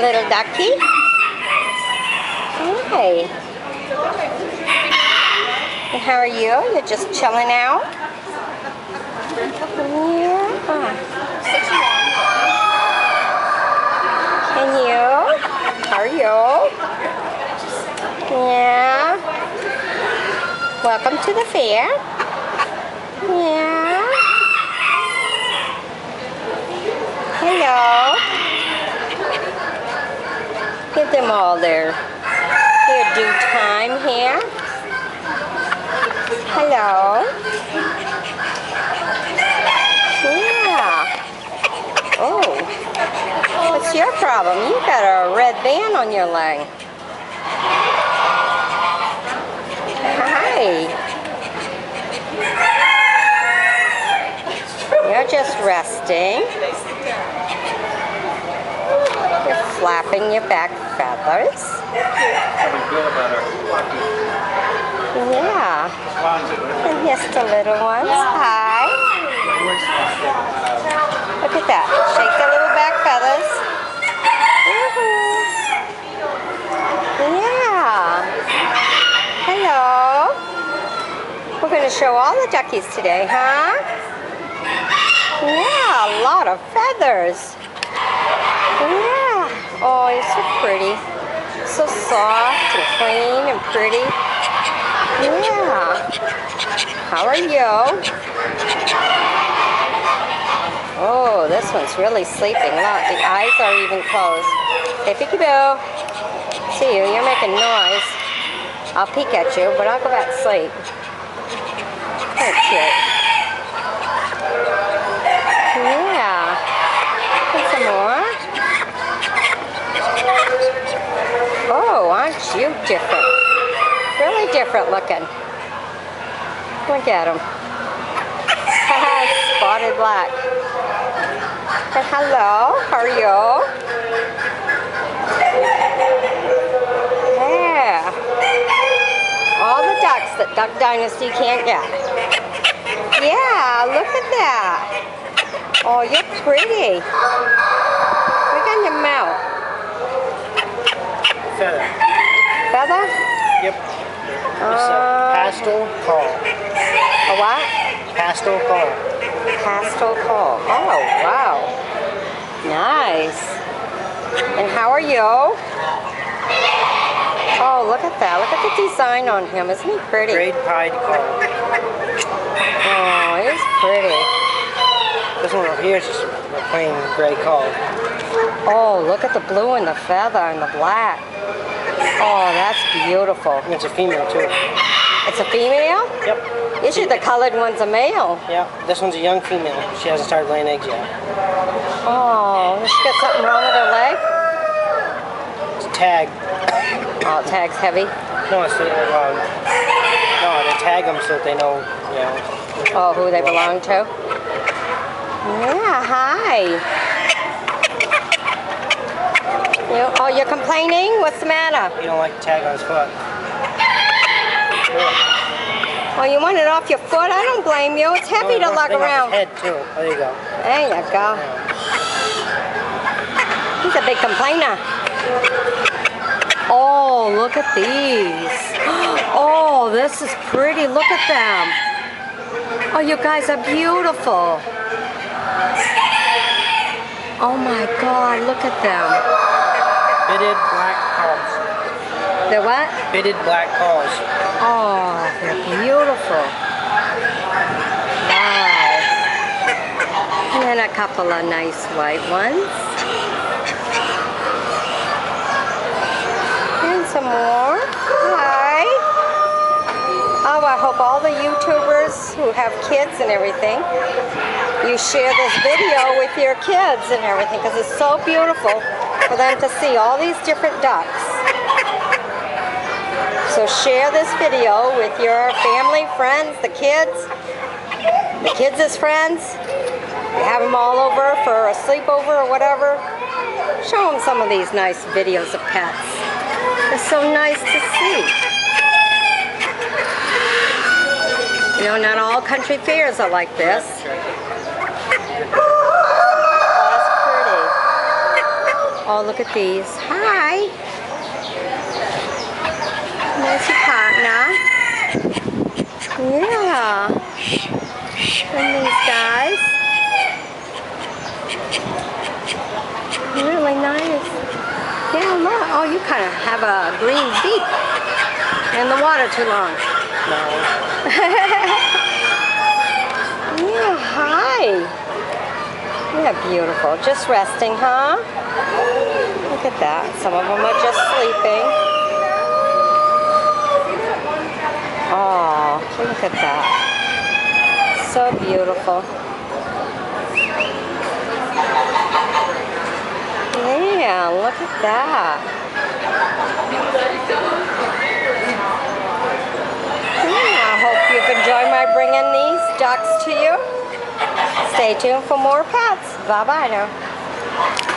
little ducky. Hi. And how are you? You're just chilling out? Yeah. And you? How are you? Yeah. Welcome to the fair. Yeah. Hello. Give them all their due time here. Hello. Yeah. Oh. What's your problem? You got a red band on your leg. Hi. You're just resting. You're flapping your back feathers. Yeah. And here's the little ones. Hi. Look at that. Shake the little back feathers. Yeah. Hello. We're going to show all the duckies today, huh? Yeah, a lot of feathers. Yeah. Oh, you're so pretty. So soft and clean and pretty. Yeah. How are you? Oh, this one's really sleeping. Look, the eyes are even closed. Hey, peekaboo. See you. You're making noise. I'll peek at you, but I'll go back to sleep. Oh, cute. Yeah. And some more. Oh, aren't you different? Really different looking. Look at him. Spotted black. And hello, how are you? Yeah. All the ducks that Duck Dynasty can't get. Yeah, look at that. Oh, you're pretty. Look on your mouth. Feather. Feather? Yep. It's a pastel call. A what? Pastel call. Pastel call. Oh, wow. Nice. And how are you? Oh, look at that. Look at the design on him. Isn't he pretty? Grade pied call. Oh, he's pretty. This one over here is just a plain gray call. Oh, look at the blue and the feather and the black. Oh, that's beautiful. And it's a female too. It's a female? Yep. Usually the colored one's a male. Yeah, this one's a young female. She hasn't started laying eggs yet. Oh, does she got something wrong with her leg? It's a tag. Oh, tag's heavy? No, it's no, they tag them so that they know, you know. Oh, who they belong to? Yeah, hi. Oh, you're complaining? What's the matter? You don't like the tag on his foot. Oh, you want it off your foot? I don't blame you. It's heavy to lug around. Head too. There you go. There you go. He's a big complainer. Oh, look at these. Oh, this is pretty. Look at them. Oh, you guys are beautiful. Oh my God, look at them. Bitted black calls. They're what? Bitted black calls. Oh, they're beautiful. Wow. And then a couple of nice white ones. And some more. Hi. Oh, I hope all the YouTubers who have kids and everything, you share this video with your kids and everything, because it's so beautiful for them to see all these different ducks. So share this video with your family, friends, the kids as friends. You have them all over for a sleepover or whatever. Show them some of these nice videos of pets. It's so nice to see. You know, not all country fairs are like this. Oh, that's pretty. Oh, look at these. Hi. There's your partner. Yeah. And these guys. Really nice. Yeah, look. Oh, you kind of have a green beak. In the water too long. No. Yeah, hi. Yeah, beautiful. Just resting, huh? Look at that. Some of them are just sleeping. Oh, look at that. So beautiful. Yeah, look at that. Yeah, I hope you've enjoyed my bringing these ducks to you. Stay tuned for more pets. Bye-bye now.